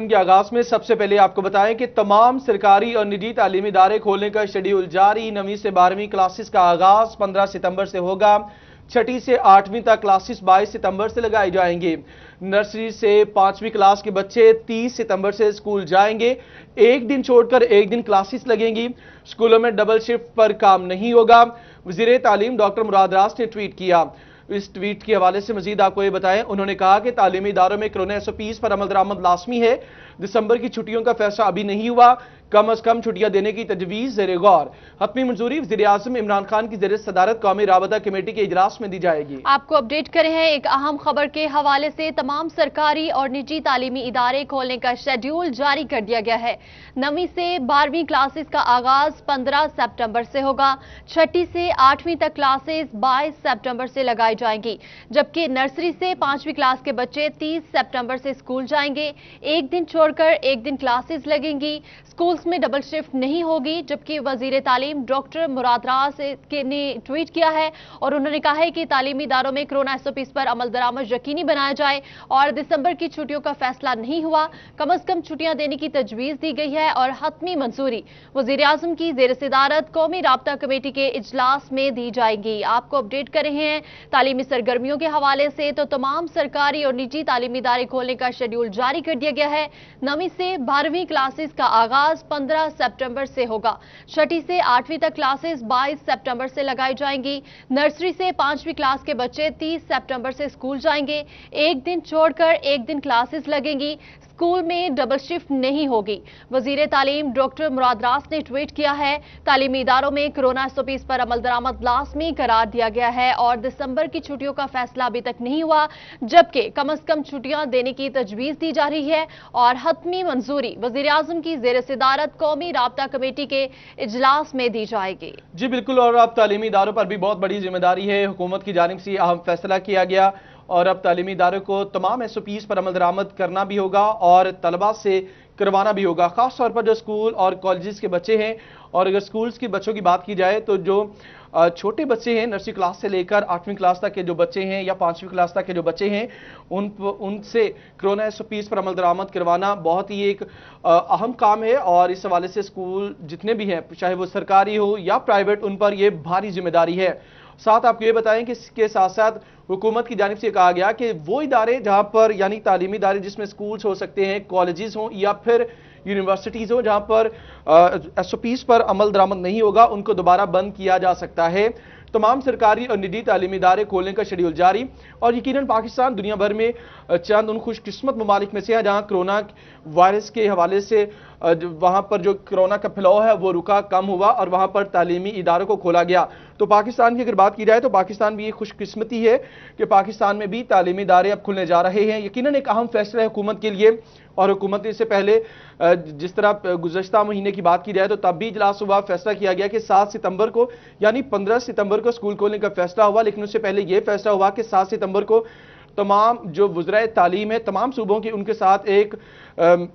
के आगाज में सबसे पहले आपको बताएं कि तमाम सरकारी और निजी तालीमी इदारे खोलने का शेड्यूल जारी। 9वीं से 12वीं क्लासेस का आगाज 15 सितंबर से होगा। 6ठी से 8वीं तक क्लासेस 22 सितंबर से लगाई जाएंगी। नर्सरी से 5वीं क्लास के बच्चे 30 सितंबर से स्कूल जाएंगे। एक दिन छोड़कर एक दिन क्लासेस लगेंगी। स्कूलों में डबल शिफ्ट पर काम नहीं होगा। वजीर तालीम डॉक्टर मुराद रास ने ट्वीट किया। इस ट्वीट के हवाले से मजीद आपको ये बताएं, उन्होंने कहा कि तालीमी इदारों में कोरोना SOPs पर अमल दरामद लाजमी है। दिसंबर की छुट्टियों का फैसला अभी नहीं हुआ। कम अज कम छुट्टियां देने की तजवीज ज़ेरे गौर। हतमी मंजूरी वज़ीर आज़म इमरान खान की ज़ेरे सदारत कौमी राबता कमेटी के इजलास में दी जाएगी। आपको अपडेट करें हैं एक अहम खबर के हवाले से। तमाम सरकारी और निजी तालीमी इदारे खोलने का शेड्यूल जारी कर दिया गया है। 9वीं से 12वीं क्लासेस का आगाज 15 सितंबर से होगा। 6ठी से 8वीं तक क्लासेस 22 सितंबर से लगाई जाएंगी, जबकि नर्सरी से 5वीं क्लास के बच्चे 30 सितंबर से स्कूल जाएंगे। एक दिन छोड़कर एक दिन क्लासेस लगेंगी। स्कूल्स में डबल शिफ्ट नहीं होगी, जबकि वजीर तालीम डॉक्टर मुराद रास ने ट्वीट किया है और उन्होंने कहा है कि तालीमी इदारों में कोरोना SOPs पर अमल दरामद यकीनी बनाया जाए और दिसंबर की छुट्टियों का फैसला नहीं हुआ। कम अज कम छुट्टियां देने की तजवीज दी गई है और हतमी मंजूरी वजीर आजम की ज़ेर सदारत कौमी राबता कमेटी के इजलास में दी जाएगी। आपको अपडेट कर रहे हैं तालीमी सरगर्मियों के हवाले से। तो तमाम सरकारी और निजी तालीमी इदारे खोलने का शेड्यूल जारी कर दिया गया है। 9वीं से 12वीं क्लासेस का आगाज 15 सितंबर से होगा। 6ठी से 8वीं तक क्लासेस 22 सितंबर से लगाई जाएंगी। नर्सरी से 5वीं क्लास के बच्चे 30 सितंबर से स्कूल जाएंगे। एक दिन छोड़कर एक दिन क्लासेस लगेंगी। स्कूल में डबल शिफ्ट नहीं होगी। वजीर तालीम डॉक्टर मुराद रास ने ट्वीट किया है, तालीमी इदारों में कोरोना SOPs पर अमल दरामद लाजमी करार दिया गया है और दिसंबर की छुट्टियों का फैसला अभी तक नहीं हुआ, जबकि कम अज कम छुट्टियां देने की तजवीज दी जा रही है और हतमी मंजूरी वजीर आजम की ज़ेर सदारत कौमी राबता कमेटी के इजलास में दी जाएगी। जी बिल्कुल, और अब तालीमी इदारों पर भी बहुत बड़ी जिम्मेदारी है। हुकूमत की जानिब से अहम फैसला किया गया और अब तालीमी इदारों को तमाम SOPs पर अमल दरामद करना भी होगा और तलबा से करवाना भी होगा, खास तौर पर जो स्कूल और कॉलेजेस के बच्चे हैं। और अगर स्कूल्स के बच्चों की बात की जाए तो जो छोटे बच्चे हैं, नर्सरी क्लास से लेकर 8वीं क्लास तक के जो बच्चे हैं या 5वीं क्लास तक के जो बच्चे हैं, उनसे कोरोना SOPs पर अमल दरामद करवाना बहुत ही एक अहम काम है। और इस हवाले से स्कूल जितने भी हैं, चाहे वो सरकारी हो या प्राइवेट, उन पर यह भारी जिम्मेदारी है। साथ आपको ये बताएं कि इसके साथ साथ हुकूमत की जानिब से कहा गया कि वो इदारे जहां पर, यानी तालीमी इदारे जिसमें स्कूल्स हो सकते हैं, कॉलेजेस हों या फिर यूनिवर्सिटीज़ हो, जहां पर SOPs पर अमल दरामद नहीं होगा, उनको दोबारा बंद किया जा सकता है। तमाम सरकारी और निजी तालीमी इदारे खोलने का शेड्यूल जारी। और यकीनन पाकिस्तान दुनिया भर में चंद उन खुशकिस्मत ममालिक में से है जहां कोरोना वायरस के हवाले से वहां पर जो कोरोना का फैलाव है वो रुका, कम हुआ और वहां पर तालीमी इदारों को खोला गया। तो पाकिस्तान की अगर बात की जाए तो पाकिस्तान भी ये खुशकिस्मती है कि पाकिस्तान में भी तालीमी इदारे अब खुलने जा रहे हैं। यकीनन एक अहम फैसला है हुकूमत के लिए। और हुकूमत ने इससे पहले जिस तरह गुज़श्ता महीने की बात की जाए तो तब भी इजलास हुआ, फैसला किया गया कि 7 सितंबर को यानी 15 सितंबर को स्कूल खोलने का फैसला हुआ। लेकिन उससे पहले यह फैसला हुआ कि 7 सितंबर को तमाम जो वज़राए तालीम है तमाम सूबों की, उनके साथ एक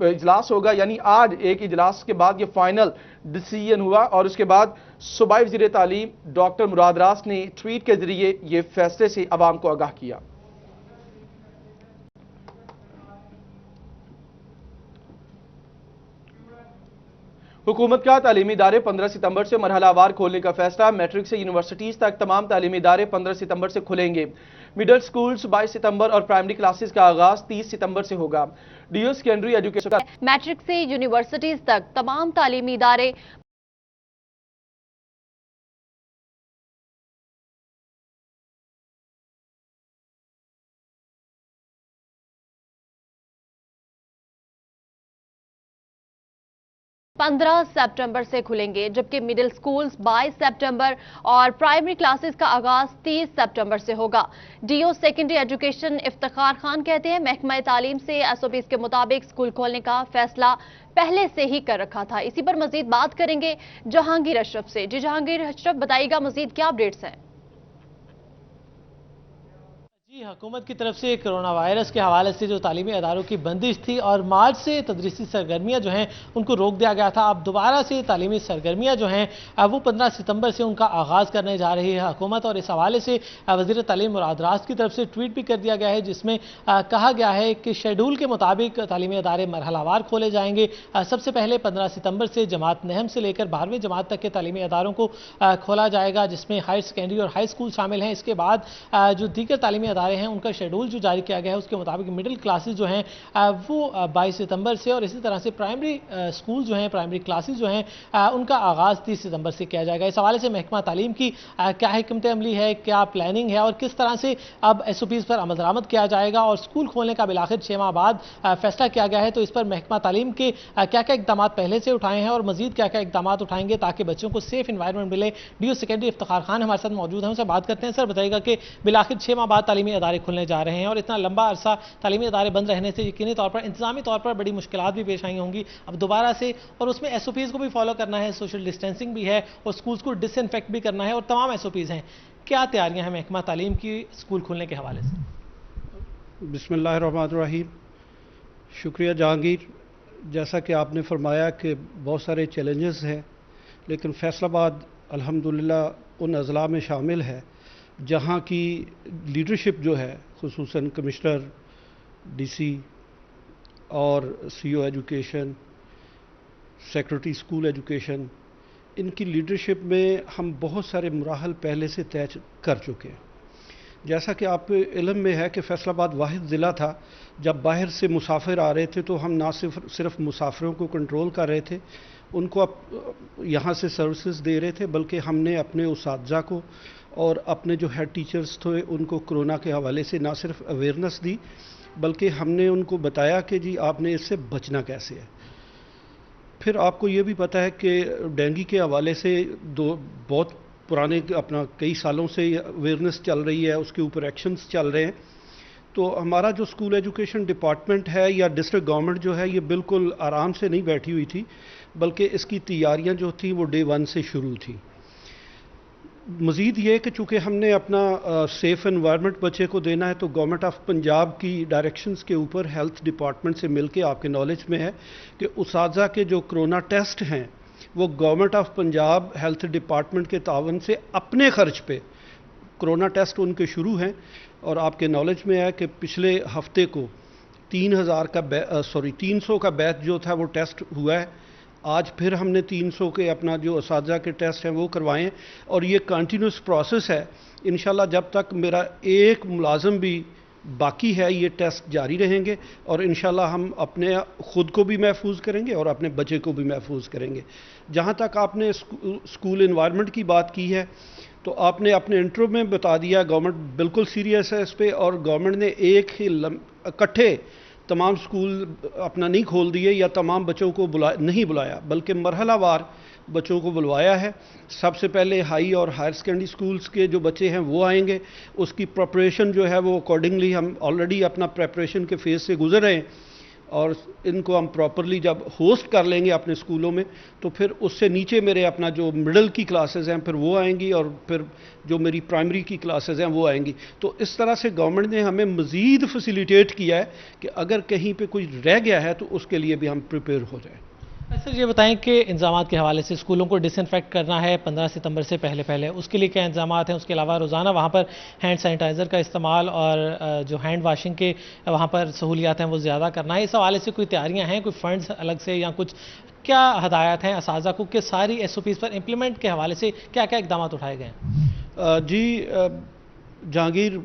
इजलास होगा। यानी आज एक इजलास के बाद ये फाइनल डिसीजन हुआ और उसके बाद सूबाई वज़ीर तालीम डॉक्टर मुराद रास ने ट्वीट के जरिए ये फैसले से अवाम को आगाह किया। हुकूमत का तालीमी इदारे 15 सितंबर से मरहलावार खोलने का फैसला। मैट्रिक से यूनिवर्सिटीज तक तमाम तालीमी इदारे 15 सितंबर से खुलेंगे। मिडिल स्कूल्स 22 सितंबर और प्राइमरी क्लासेस का आगाज 30 सितंबर से होगा। DO सेकेंडरी एजुकेशन मैट्रिक से यूनिवर्सिटीज तक तमाम तालीमी इदारे 15 सितंबर से खुलेंगे, जबकि मिडिल स्कूल्स 22 सितंबर और प्राइमरी क्लासेस का आगाज 30 सितंबर से होगा। DO secondary education Iftikhar Khan कहते हैं, महकमा तालीम से SOPs के मुताबिक स्कूल खोलने का फैसला पहले से ही कर रखा था। इसी पर मजीद बात करेंगे जहांगीर अशरफ से। जी जहांगीर अशरफ, बताइएगा मजीद क्या अपडेट्स हैं? हुकूमत की तरफ से कोरोना वायरस के हवाले से जो तालीमी अदारों की बंदिश थी और मार्च से तदरीसी सरगर्मियाँ जो हैं उनको रोक दिया गया था, अब दोबारा से तालीमी सरगर्मियाँ जो हैं वो 15 सितंबर से उनका आगाज़ करने जा रही है हुकूमत। और इस हवाले से वज़ीर तालीम मुराद रास की तरफ से ट्वीट भी कर दिया गया है, जिसमें कहा गया है कि शेड्यूल के मुताबिक तालीमी अदारे मरहलावार खोले जाएंगे। सबसे पहले 15 सितंबर से जमात नहम से लेकर 12वीं जमात तक के तालीमी अदारों को खोला जाएगा, जिसमें हायर सेकेंडरी और हाई स्कूल शामिल हैं। इसके बाद जो दीगर तालीमी अदारे हैं उनका शेड्यूल जो जारी किया गया है उसके मुताबिक मिडिल क्लासेस जो हैं वो 22 सितंबर से, और इसी तरह से प्राइमरी स्कूल जो हैं, प्राइमरी क्लासेस जो हैं उनका आगाज़ 30 सितंबर से किया जाएगा। इस हवाले से महकमा तालीम की क्या हिकमत अमली है, क्या प्लानिंग है और किस तरह से अब SOPs पर अमल दरामद किया जाएगा और स्कूल खोलने का बिलाखिर 6 माह बाद फैसला किया गया है, तो इस पर महकमा तालीम के क्या क्या इकदाम पहले से उठाए हैं और मजीद क्या क्या इकदाम उठाएंगे ताकि बच्चों को सेफ इन्वायरमेंट मिले। DO सेकेंडरी इफ्तिखार खान हमारे साथ मौजूद हैं, उनसे बात करते हैं। सर बताइएगा कि बिलाखिर 6 माह बाद तालीमी अदारे खुलने जा रहे हैं और इतना लंबा अरसा तालीमी अदारे बंद रहने से यकीनी तौर पर इंतजामी तौर पर बड़ी मुश्किलात भी पेश आई होंगी अब दोबारा से, और उसमें SOPs को भी फॉलो करना है, सोशल डिस्टेंसिंग भी है और स्कूल्स को डिसइंफेक्ट भी करना है और तमाम SOPs हैं। क्या तैयारियां हैं महकमा तालीम की स्कूल खोलने के हवाले से? बिस्मिल्लाहिर्रहमानिर्रहीम। शुक्रिया जहांगीर। जैसा कि आपने फरमाया कि बहुत सारे चैलेंजेस हैं, लेकिन फैसलाबाद अल्हम्दुलिल्लाह उन अज़ला में शामिल है जहाँ की लीडरशिप जो है, खुसूसन कमिश्नर, DC और CO education, secretary school education, इनकी लीडरशिप में हम बहुत सारे मराहल पहले से तय कर चुके हैं। जैसा कि आपको इल्म में है कि फैसलाबाद वाहिद ज़िला था जब बाहर से मुसाफिर आ रहे थे तो हम ना सिर्फ मुसाफिरों को कंट्रोल कर रहे थे, उनको अब यहाँ से सर्विसेज दे रहे थे, बल्कि हमने अपने उसातिज़ा को और अपने जो हेड टीचर्स थे उनको कोरोना के हवाले से ना सिर्फ अवेयरनेस दी, बल्कि हमने उनको बताया कि जी आपने इससे बचना कैसे है। फिर आपको ये भी पता है कि डेंगू के हवाले से बहुत पुराने अपना कई सालों से अवेयरनेस चल रही है, उसके ऊपर एक्शंस चल रहे हैं। तो हमारा जो स्कूल एजुकेशन डिपार्टमेंट है या डिस्ट्रिक्ट गवर्नमेंट जो है, ये बिल्कुल आराम से नहीं बैठी हुई थी, बल्कि इसकी तैयारियां जो थी वो डे 1 से शुरू थी। मज़ीद ये कि चूँकि हमने अपना सेफ़ एनवायरनमेंट बच्चे को देना है, तो गवर्नमेंट ऑफ पंजाब की डायरेक्शंस के ऊपर हेल्थ डिपार्टमेंट से मिलके आपके नॉलेज में है कि उसातिज़ा के जो कोरोना टेस्ट हैं वो government of Punjab health department के तावन से अपने खर्च पे कोरोना टेस्ट उनके शुरू हैं। और आपके नॉलेज में है कि पिछले हफ्ते को 300 का बैच जो था वो टेस्ट हुआ है। आज फिर हमने 300 के अपना जो उसातिज़ा के टेस्ट हैं वो करवाए हैं और ये कंटिन्यूस प्रोसेस है। इंशाल्लाह जब तक मेरा एक मुलाज़म भी बाकी है ये टेस्ट जारी रहेंगे और इंशाल्लाह हम अपने ख़ुद को भी महफूज करेंगे और अपने बच्चे को भी महफूज करेंगे। जहाँ तक आपने स्कूल इन्वायरमेंट की बात की है, तो आपने अपने इंट्रो में बता दिया गवर्नमेंट बिल्कुल सीरियस है इस पर, और गवर्नमेंट ने एक ही इकट्ठे तमाम स्कूल अपना नहीं खोल दिए या तमाम बच्चों को नहीं बुलाया, बल्कि मरहलावार बच्चों को बुलवाया है। सबसे पहले हाई और हायर सेकेंडरी स्कूल्स के जो बच्चे हैं वो आएंगे, उसकी प्रिपरेशन जो है वो अकॉर्डिंगली हम ऑलरेडी अपना प्रिपरेशन के फेज़ से गुजर रहे हैं और इनको हम प्रॉपरली जब होस्ट कर लेंगे अपने स्कूलों में तो फिर उससे नीचे मेरे अपना जो मिडिल की क्लासेस हैं फिर वो आएंगी और फिर जो मेरी प्राइमरी की क्लासेस हैं वो आएंगी। तो इस तरह से गवर्नमेंट ने हमें मज़ीद फैसिलिटेट किया है कि अगर कहीं पे कुछ रह गया है तो उसके लिए भी हम प्रिपेयर हो जाएं। सर ये बताएं कि इंतजाम के हवाले से स्कूलों को डिसइंफेक्ट करना है 15 सितंबर से पहले उसके लिए क्या इंतजाम हैं? उसके अलावा रोज़ाना वहाँ पर हैंड सैनिटाइज़र का इस्तेमाल और जो हैंड वाशिंग के वहाँ पर सहूलियात हैं वो ज़्यादा करना है। इस हवाले से कोई तैयारियाँ हैं, कोई फंड्स अलग से या कुछ क्या हदायत हैं असातिज़ा को कि सारी SOPs पर इम्प्लीमेंट के हवाले से क्या क्या इकदाम उठाए गए हैं? जी जहांगीर,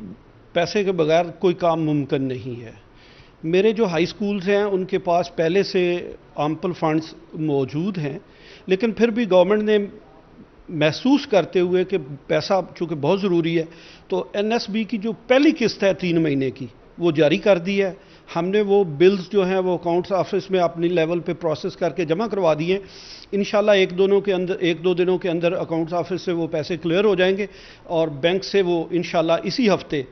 पैसे के बगैर कोई काम मुमकिन नहीं है। मेरे जो हाई स्कूल्स हैं उनके पास पहले से आम्पल फंड्स मौजूद हैं, लेकिन फिर भी गवर्नमेंट ने महसूस करते हुए कि पैसा चूँकि बहुत ज़रूरी है तो NSB की जो पहली किस्त है 3 महीने की वो जारी कर दी है। हमने वो बिल्स जो हैं वो अकाउंट्स ऑफिस में अपनी लेवल पे प्रोसेस करके जमा करवा दिए। इंशाल्लाह एक दो दिनों के अंदर अकाउंट्स ऑफिस से वो पैसे क्लियर हो जाएंगे और बैंक से वो इंशाल्लाह इसी हफ्ते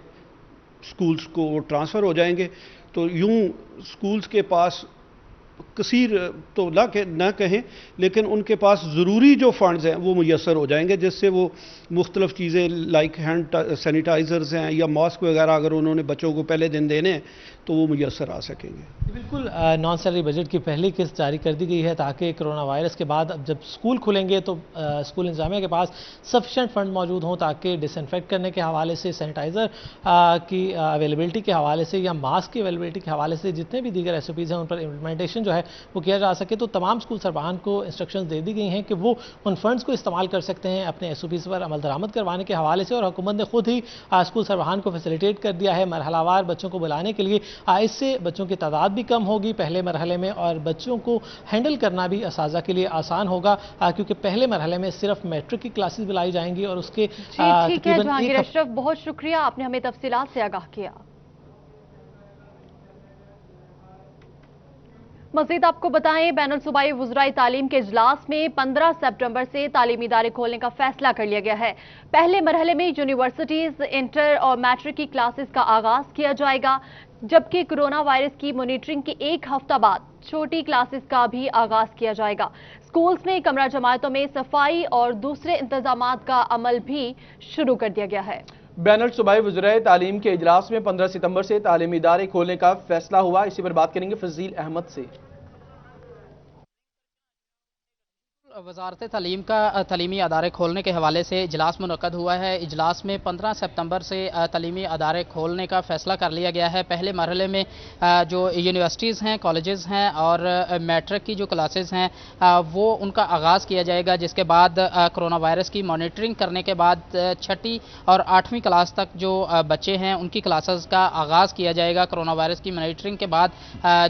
स्कूल्स को ट्रांसफ़र हो जाएंगे। तो यूं स्कूल्स के पास کثیر تو نہ کہیں، لیکن ان کے پاس ضروری جو فنڈز ہیں وہ میسر ہو جائیں گے، جس سے وہ مختلف چیزیں لائک ہینڈ سینیٹائزرز ہیں یا ماسک وغیرہ اگر انہوں نے بچوں کو پہلے دن دینے ہیں تو وہ میسر آ سکیں گے۔ بالکل نان سیلری بجٹ کی پہلی قسط جاری کر دی گئی ہے تاکہ کرونا وائرس کے بعد اب جب اسکول کھلیں گے تو اسکول انتظامیہ کے پاس سفیشینٹ فنڈ موجود ہوں تاکہ ڈس انفیکٹ کرنے کے حوالے سے، سینیٹائزر کی اویلیبلٹی کے حوالے سے یا ماسک کی اویلیبلٹی کے حوالے سے جتنے بھی دیگر ایس او پیز ہیں ان پر امپلیمنٹیشن جو ہے وہ کیا جا سکے۔ تو تمام اسکول سربراہان کو انسٹرکشنز دے دی گئی ہیں کہ وہ ان فنڈز کو استعمال کر سکتے ہیں اپنے ایس او پیز پر عمل درآمد کروانے کے حوالے سے، اور حکومت نے خود ہی اسکول سربراہان کو فیسیلیٹیٹ کر دیا ہے مرحلہ وار بچوں کو بلانے کے لیے۔ اس سے بچوں کی تعداد بھی کم ہوگی پہلے مرحلے میں، اور بچوں کو ہینڈل کرنا بھی اساتذہ کے لیے آسان ہوگا، کیونکہ پہلے مرحلے میں صرف میٹرک کی کلاسز بلائی جائیں گی اور اس کے ٹھیک ہے جہانگیر اشرف، بہت شکریہ، آپ نے ہمیں تفصیلات سے آگاہ کیا۔ مزید آپ کو بتائیں، بین الصوبائی وزراء تعلیم کے اجلاس میں 15 سپٹمبر سے تعلیمی ادارے کھولنے کا فیصلہ کر لیا گیا ہے۔ پہلے مرحلے میں یونیورسٹیز، انٹر اور میٹرک کی کلاسز کا آغاز کیا جائے گا، جبکہ کرونا وائرس کی مانیٹرنگ کے ایک ہفتہ بعد چھوٹی کلاسز کا بھی آغاز کیا جائے گا۔ سکولز میں کمرہ جماعتوں میں صفائی اور دوسرے انتظامات کا عمل بھی شروع کر دیا گیا ہے۔ بین الصوبائی وزراء تعلیم کے اجلاس میں 15 ستمبر سے تعلیمی ادارے کھولنے کا فیصلہ ہوا، اسی پر بات کریں گے فضیل احمد سے۔ وزارت تعلیم کا تعلیمی ادارے کھولنے کے حوالے سے اجلاس منعقد ہوا ہے۔ اجلاس میں 15 سپتمبر سے تعلیمی ادارے کھولنے کا فیصلہ کر لیا گیا ہے۔ پہلے مرحلے میں جو یونیورسٹیز ہیں، کالجز ہیں اور میٹرک کی جو کلاسز ہیں وہ ان کا آغاز کیا جائے گا، جس کے بعد کرونا وائرس کی مانیٹرنگ کرنے کے بعد 6ٹھی اور 8ویں کلاس تک جو بچے ہیں ان کی کلاسز کا آغاز کیا جائے گا۔ کرونا وائرس کی مانیٹرنگ کے بعد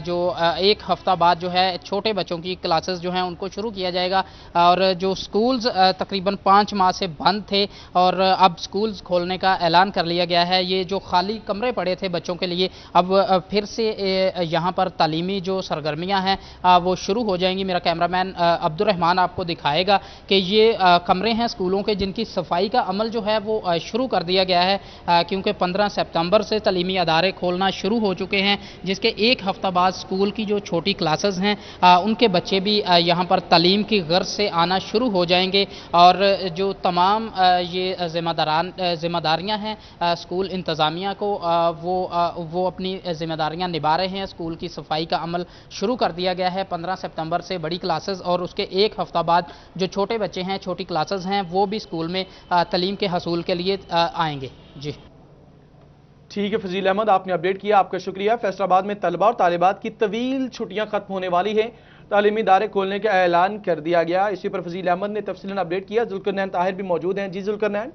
جو ایک ہفتہ بعد جو ہے چھوٹے بچوں کی کلاسز جو ہیں ان کو شروع کیا جائے گا، اور جو سکولز تقریباً 5 ماہ سے بند تھے اور اب سکولز کھولنے کا اعلان کر لیا گیا ہے۔ یہ جو خالی کمرے پڑے تھے بچوں کے لیے، اب پھر سے یہاں پر تعلیمی جو سرگرمیاں ہیں وہ شروع ہو جائیں گی۔ میرا کیمرامین عبد الرحمان آپ کو دکھائے گا کہ یہ کمرے ہیں سکولوں کے جن کی صفائی کا عمل جو ہے وہ شروع کر دیا گیا ہے، کیونکہ 15 سپتمبر سے تعلیمی ادارے کھولنا شروع ہو چکے ہیں، جس کے ایک ہفتہ بعد سکول کی جو چھوٹی کلاسز ہیں ان کے بچے بھی یہاں پر تعلیم کی غرض سے آنا شروع ہو جائیں گے، اور جو تمام یہ ذمہ داریاں ہیں اسکول انتظامیہ کو وہ اپنی ذمہ داریاں نبھا رہے ہیں۔ اسکول کی صفائی کا عمل شروع کر دیا گیا ہے 15 سپتمبر سے بڑی کلاسز، اور اس کے ایک ہفتہ بعد جو چھوٹے بچے ہیں، چھوٹی کلاسز ہیں، وہ بھی اسکول میں تعلیم کے حصول کے لیے آئیں گے۔ جی ٹھیک ہے فضیل احمد، آپ نے اپڈیٹ کیا، آپ کا شکریہ۔ فیصل آباد میں طلبہ اور طالبات کی طویل چھٹیاں ختم ہونے والی ہیں، تعلیمی ادارے کھولنے کا اعلان کر دیا گیا۔ اسی پر فضیل احمد نے تفصیلاً اپڈیٹ کیا۔ ذوالقرنین طاہر بھی موجود ہیں۔ جی ذوالقرنین۔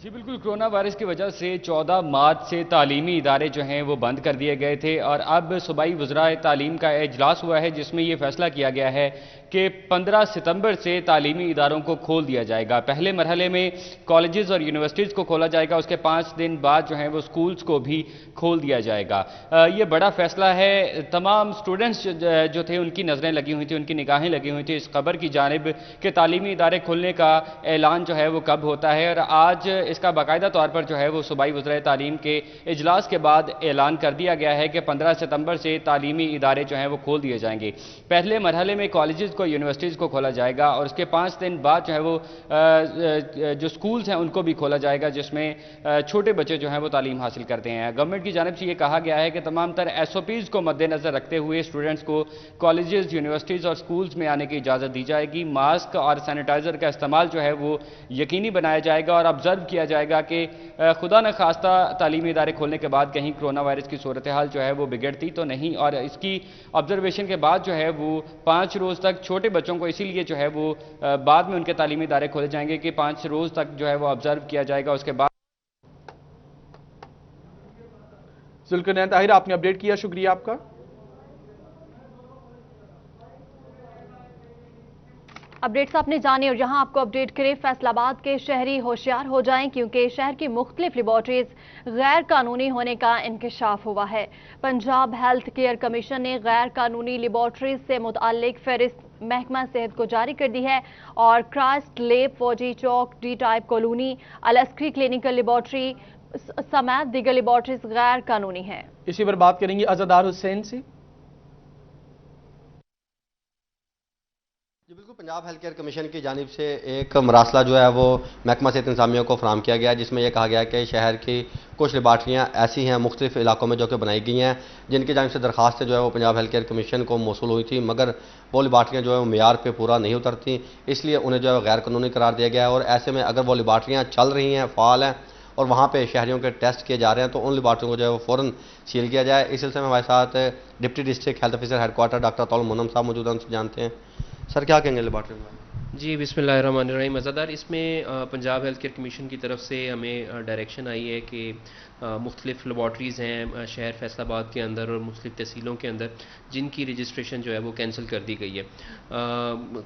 جی بالکل، کرونا وائرس کی وجہ سے 14 مارچ سے تعلیمی ادارے جو ہیں وہ بند کر دیے گئے تھے، اور اب صوبائی وزراء تعلیم کا اجلاس ہوا ہے جس میں یہ فیصلہ کیا گیا ہے کہ 15 ستمبر سے تعلیمی اداروں کو کھول دیا جائے گا۔ پہلے مرحلے میں کالجز اور یونیورسٹیز کو کھولا جائے گا، اس کے 5 دن بعد جو ہیں وہ سکولز کو بھی کھول دیا جائے گا۔ یہ بڑا فیصلہ ہے۔ تمام سٹوڈنٹس جو تھے ان کی نظریں لگی ہوئی تھیں، ان کی نگاہیں لگی ہوئی تھیں اس خبر کی جانب کہ تعلیمی ادارے کھولنے کا اعلان جو ہے وہ کب ہوتا ہے، اور آج اس کا باقاعدہ طور پر جو ہے وہ صوبائی وزراء تعلیم کے اجلاس کے بعد اعلان کر دیا گیا ہے کہ 15 ستمبر سے تعلیمی ادارے جو ہیں وہ کھول دیے جائیں گے۔ پہلے مرحلے میں کالجز کو، یونیورسٹیز کو کھولا جائے گا، اور اس کے 5 دن بعد جو ہے وہ جو سکولز ہیں ان کو بھی کھولا جائے گا، جس میں چھوٹے بچے جو ہیں وہ تعلیم حاصل کرتے ہیں۔ گورنمنٹ کی جانب سے یہ کہا گیا ہے کہ تمام تر ایس او پیز کو مد نظر رکھتے ہوئے اسٹوڈنٹس کو کالجز، یونیورسٹیز اور سکولز میں آنے کی اجازت دی جائے گی۔ ماسک اور سینیٹائزر کا استعمال جو ہے وہ یقینی بنایا جائے گا، اور آبزرو کیا جائے گا کہ خدا نخواستہ تعلیمی ادارے کھولنے کے بعد کہیں کرونا وائرس کی صورتحال جو ہے وہ بگڑتی تو نہیں، اور اس کی آبزرویشن کے بعد جو ہے وہ 5 روز تک چھوٹے بچوں کو اسی لیے جو ہے وہ بعد میں ان کے تعلیمی ادارے کھولے جائیں گے کہ 5 روز تک جو ہے وہ آبزرو کیا جائے گا۔ اس کے بعد ذوالقرنین طاہر، آپ نے اپڈیٹ کیا، شکریہ آپ کا۔ اپڈیٹس آپ نے جانے، اور یہاں آپ کو اپڈیٹ کریں، فیصل آباد کے شہری ہوشیار ہو جائیں کیونکہ شہر کی مختلف لیبارٹریز غیر قانونی ہونے کا انکشاف ہوا ہے۔ پنجاب ہیلتھ کیئر کمیشن نے غیر قانونی لیبارٹریز سے متعلق فہرست محکمہ صحت کو جاری کر دی ہے، اور Christ lab, Fauji Chowk, D type colony, Al-Askari clinical laboratory سمیت دیگر لیبارٹریز غیر قانونی ہیں۔ اسی پر بات کریں گے عزادار حسین سے۔ جی بالکل، پنجاب ہیلتھ کیئر کمیشن کی جانب سے ایک مراسلہ جو ہے وہ محکمہ صحت انتظامیہ کو فراہم کیا گیا ہے، جس میں یہ کہا گیا ہے کہ شہر کی کچھ لیبارٹریاں ایسی ہیں مختلف علاقوں میں جو کہ بنائی گئی ہیں، جن کی جانب سے درخواستیں جو ہے وہ پنجاب ہیلتھ کیئر کمیشن کو موصول ہوئی تھی، مگر وہ لیبارٹریاں جو ہے وہ معیار پہ پورا نہیں اترتی، اس لیے انہیں جو ہے غیر قانونی قرار دیا گیا ہے۔ اور ایسے میں اگر وہ لیبارٹریاں چل رہی ہیں، فعال ہیں، اور وہاں پہ شہریوں کے ٹیسٹ کیے جا رہے ہیں، تو ان لیبارٹریوں کو جو ہے وہ فوراً سیل کیا جائے۔ اس سلسلے میں ہمارے ساتھ deputy district health officer headquarter doctor اطول مونم صاحب موجود ہیں، ان سے جانتے ہیں سر کیا کہیں گے لیبارٹری میں۔ جی بسم اللہ الرحمن الرحیم۔ مزیدار اس میں پنجاب ہیلتھ کیئر کمیشن کی طرف سے ہمیں ڈائریکشن آئی ہے کہ مختلف لیبارٹریز ہیں شہر فیصل آباد کے اندر اور مختلف تحصیلوں کے اندر، جن کی رجسٹریشن جو ہے وہ کینسل کر دی گئی ہے۔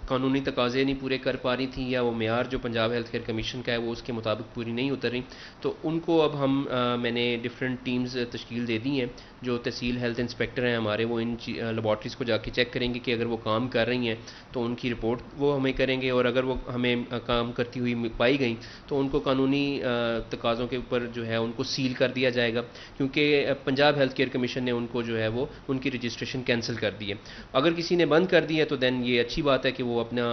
قانونی تقاضے نہیں پورے کر پا رہی تھیں، یا وہ معیار جو پنجاب ہیلتھ کیئر کمیشن کا ہے وہ اس کے مطابق پوری نہیں اتر رہی، تو ان کو اب میں نے ڈفرینٹ ٹیمز تشکیل دے دی ہیں، جو تحصیل ہیلتھ انسپیکٹر ہیں ہمارے، وہ ان لیبارٹریز کو جا کے چیک کریں گے کہ اگر وہ کام کر رہی ہیں تو ان کی رپورٹ وہ ہمیں کریں گے، اور اگر وہ ہمیں کام کرتی ہوئی پائی گئیں تو ان کو قانونی تقاضوں کے اوپر جو ہے ان کو سیل کر دیا جائے گا، کیونکہ پنجاب ہیلتھ کیئر کمیشن نے ان کو جو ہے وہ ان کی رجسٹریشن کینسل کر دی ہے۔ اگر کسی نے بند کر دی ہے تو دین یہ اچھی بات ہے کہ وہ اپنا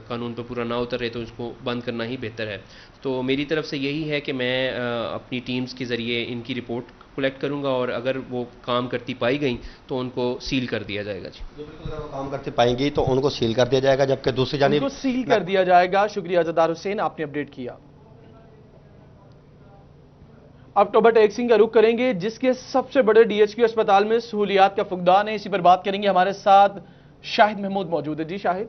قانون پہ پورا نہ اتر رہے، تو اس کو بند کرنا ہی بہتر ہے۔ تو میری طرف سے یہی ہے کہ میں اپنی ٹیمز کے ذریعے ان کی رپورٹ کلیکٹ کروں گا، اور اگر وہ کام کرتی پائی گئیں تو ان کو سیل کر دیا جائے گا۔ جی بالکل، اگر وہ کام کرتی پائیں گی تو ان کو سیل کر دیا جائے گا، جبکہ دوسری جانب ان کو سیل کر دیا جائے گا۔ شکریہ جدار حسین، آپ نے اپڈیٹ کیا۔ اب ٹوبر ٹیکسنگ کا رخ کریں گے، جس کے سب سے بڑے ڈی ایچ کیو اسپتال میں سہولیات کا فقدان ہے، اسی پر بات کریں گے۔ ہمارے ساتھ شاہد محمود موجود ہے۔ جی شاہد۔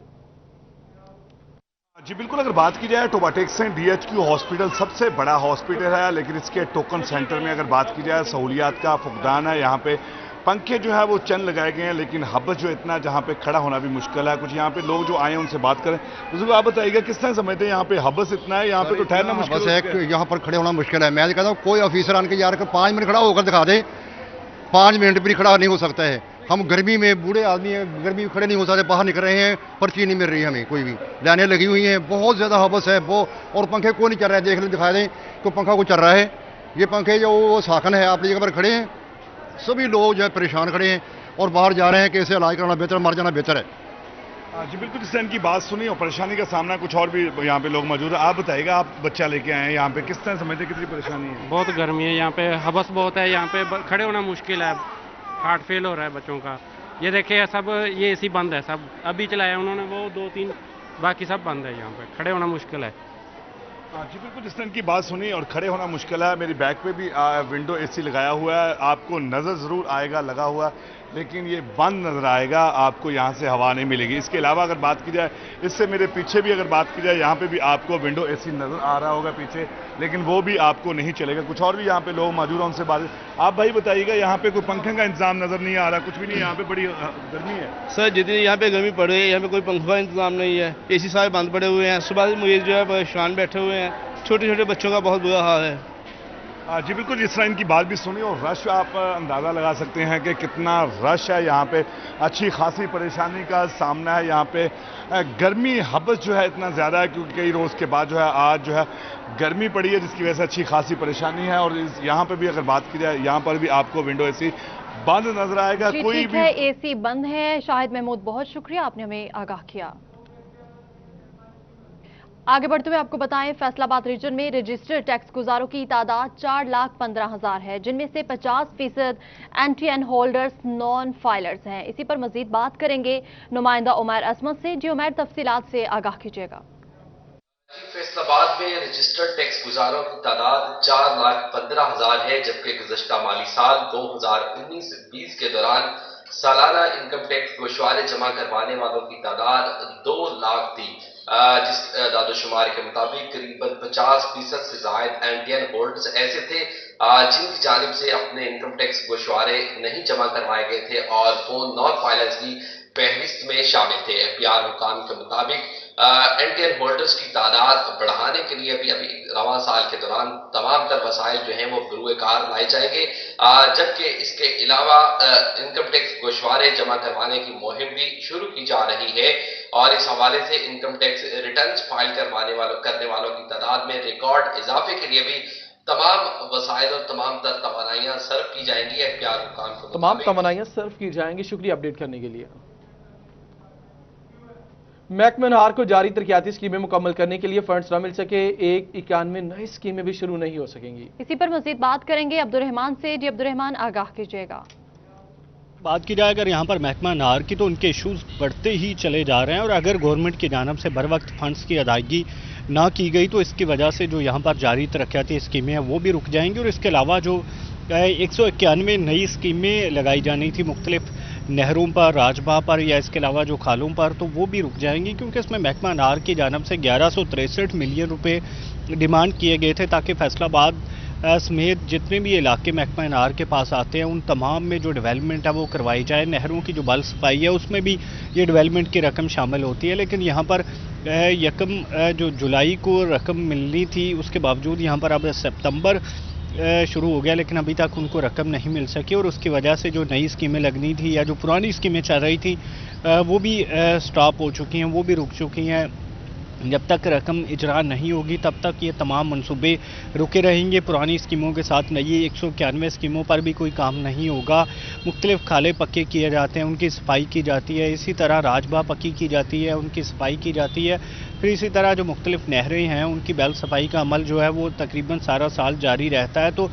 جی بالکل، اگر بات کی جائے Toba Tek Singh D H Q hospital سب سے بڑا ہاسپٹل ہے، لیکن اس کے ٹوکن سینٹر میں اگر بات کی جائے سہولیات کا فقدان ہے۔ یہاں پہ پنکھے جو ہے وہ چند لگائے گئے ہیں، لیکن حبس جو اتنا جہاں پہ کھڑا ہونا بھی مشکل ہے۔ کچھ یہاں پہ لوگ جو آئے ہیں ان سے بات کریں۔ بزرگ آپ بتائیے گا کس طرح سمجھتے ہیں یہاں پہ حبس اتنا ہے، یہاں پہ تو ٹھہرنا مشکل ہے؟ یہاں پر کھڑے ہونا مشکل ہے۔ میں کہتا ہوں کوئی آفیسر آن کے یار 5 منٹ کھڑا ہو کر دکھا دے، 5 منٹ بھی کھڑا نہیں ہو سکتا ہے۔ ہم گرمی میں بوڑھے آدمی ہیں، گرمی میں کھڑے نہیں ہو سکتے، باہر نکل رہے ہیں، پرچی نہیں مل رہی ہمیں کوئی بھی، لائنیں لگی ہوئی ہیں، بہت زیادہ حبس ہے اور پنکھے کوئی نہیں چل رہا ہے۔ دیکھ لیں، دکھا دیں تو پنکھا کو چل رہا ہے۔ یہ پنکھے جو وہ ساکن ہے، آپ جگہ پر کھڑے ہیں، سبھی لوگ جو ہے پریشان کھڑے ہیں اور باہر جا رہے ہیں کہ اسے علاج کرانا بہتر، مر جانا بہتر ہے۔ جی بالکل، جس طرح ان کی بات سنی اور پریشانی کا سامنا کچھ اور بھی یہاں پہ لوگ موجود ہیں۔ آپ بتائیے گا، آپ بچہ لے کے آئے ہیں یہاں پہ، کس طرح سمجھتے ہیں کتنی پریشانی ہے؟ بہت گرمی ہے یہاں پہ، حبس بہت ہے یہاں پہ، کھڑے ہونا مشکل ہے، ہارٹ فیل ہو رہا ہے بچوں کا۔ یہ دیکھیں سب، یہ اے سی بند ہے، سب ابھی چلایا انہوں نے، وہ 2-3، باقی سب بند ہے یہاں پہ، کھڑے ہونا مشکل ہے۔ جی بالکل، جس طرح ان کی بات سنی اور کھڑے ہونا مشکل ہے۔ میری بیک پہ بھی ونڈو اے سی لگایا ہوا ہے، آپ کو نظر ضرور آئے گا لگا ہوا، لیکن یہ بند نظر آئے گا، آپ کو یہاں سے ہوا نہیں ملے گی۔ اس کے علاوہ اگر بات کی جائے، اس سے میرے پیچھے بھی اگر بات کی جائے، یہاں پہ بھی آپ کو ونڈو اے سی نظر آ رہا ہوگا پیچھے، لیکن وہ بھی آپ کو نہیں چلے گا۔ کچھ اور بھی یہاں پہ لوگ موجود ہیں، ان سے بات۔ آپ بھائی بتائیے گا، یہاں پہ کوئی پنکھے کا انتظام نظر نہیں آ رہا، کچھ بھی نہیں، یہاں پہ بڑی گرمی ہے؟ سر جتنی یہاں پہ گرمی پڑ رہی ہے، یہاں پہ کوئی پنکھوں کا انتظام نہیں ہے، اے سی سارے بند پڑے ہوئے ہیں، صبح سے مریض جو ہے پریشان بیٹھے ہوئے ہیں، چھوٹے چھوٹے بچوں کا بہت برا حال ہے۔ جی بالکل، جس طرح ان کی بات بھی سنی اور رش آپ اندازہ لگا سکتے ہیں کہ کتنا رش ہے یہاں پہ، اچھی خاصی پریشانی کا سامنا ہے یہاں پہ۔ گرمی حبس جو ہے اتنا زیادہ ہے کیونکہ کئی روز کے بعد جو ہے آج جو ہے گرمی پڑی ہے، جس کی وجہ سے اچھی خاصی پریشانی ہے۔ اور یہاں پہ بھی اگر بات کی جائے، یہاں پر بھی آپ کو ونڈو اے سی بند نظر آئے گا۔ کوئی بھی اے سی بند ہے۔ شاہد محمود بہت شکریہ، آپ نے ہمیں آگاہ کیا۔ آگے بڑھتے ہوئے آپ کو بتائیں، فیصل آباد ریجن میں رجسٹرڈ ٹیکس گزاروں کی تعداد 4,15,000 ہے، جن میں سے 50% NTN ہولڈرز نان فائلرز ہیں۔ اسی پر مزید بات کریں گے نمائندہ عمیر عصمت سے۔ جی عمیر، تفصیلات سے آگاہ کیجیے گا۔ فیصل آباد میں رجسٹرڈ ٹیکس گزاروں کی تعداد 4,15,000 ہے، جبکہ گزشتہ مالی سال 2019-20 کے دوران سالانہ انکم ٹیکس گوشوارے جمع کروانے والوں کی تعداد 2 لاکھ تھی، جس اعداد و شمار کے مطابق قریباً 50% سے زائد NTN ہولڈرز ایسے تھے جن کی جانب سے اپنے انکم ٹیکس گوشوارے نہیں جمع کروائے گئے تھے اور وہ نان فائلرز کی فہرست میں شامل تھے۔ FPR حکام کے مطابق NTN ہولڈرز کی تعداد بڑھانے کے لیے ابھی رواں سال کے دوران تمام تر وسائل جو ہیں وہ بروئے کار لائے جائیں گے، جبکہ اس کے علاوہ انکم ٹیکس گوشوارے جمع کروانے کی مہم بھی شروع کی جا رہی ہے، اور اس حوالے سے انکم ٹیکس ریٹرنز فائل کرنے والوں کی تعداد میں ریکارڈ اضافے کے لیے بھی تمام وسائل اور تمام تر توانائیاں صرف کی جائیں گی۔ FPR حکام کو تمام توانائیاں صرف کی جائیں گی۔ شکریہ اپڈیٹ کرنے کے لیے۔ महकमा नहार को जारी तरक्याती स्कीमें मुकम्मल करने के लिए फंड्स न मिल सके, 91 नई स्कीमें भी शुरू नहीं हो सकेंगी। इसी पर मजीद बात करेंगे अब्दुर्रहमान से। जी अब्दुर्रहमान, आगाह कीजिएगा। बात की जाए अगर यहाँ पर महकमा नहार की, तो उनके इशूज़ बढ़ते ही चले जा रहे हैं, और अगर गवर्नमेंट की जानिब से बर वक्त फंड्स की अदायगी ना की गई तो इसकी वजह से जो यहाँ पर जारी तरक्याती स्कीमें हैं वो भी रुक जाएंगी, और इसके अलावा जो 191 नई स्कीमें लगाई जानी थी मुख्तलिफ नहरों पर, राजबा पर, या इसके अलावा जो खालों पर, तो वो भी रुक जाएंगी, क्योंकि इसमें महकमा नहार की जानिब से 1163 मिलियन रुपए डिमांड किए गए थे ताकि फैसलाबाद समेत जितने भी इलाके महकमा नहार के पास आते हैं उन तमाम में जो डेवलपमेंट है वो करवाई जाए। नहरों की जो बल सफाई है उसमें भी ये डेवलपमेंट की रकम शामिल होती है, लेकिन यहाँ पर जो जुलाई को रकम मिलनी थी उसके बावजूद यहाँ पर अब सितंबर शुरू हो गया, लेकिन अभी तक उनको रकम नहीं मिल सकी, और उसकी वजह से जो नई स्कीमें लगनी थी या जो पुरानी स्कीमें चल रही थी वो भी स्टॉप हो चुकी हैं, वो भी रुक चुकी हैं। जब तक रकम इजरा नहीं होगी तब तक ये तमाम मंसूबे रुके रहेंगे। पुरानी स्कीमों के साथ नई 191 स्कीमों पर भी कोई काम नहीं होगा। मुख्तलिफ खाले पक्के किए जाते हैं, उनकी सफाई की जाती है, इसी तरह राजबा पक्की की जाती है, उनकी सफाई की जाती है। फिर इसी तरह जो मुख्तलिफ नहरें हैं उनकी बैल सफाई का अमल जो है वो तकरीबन सारा साल जारी रहता है, तो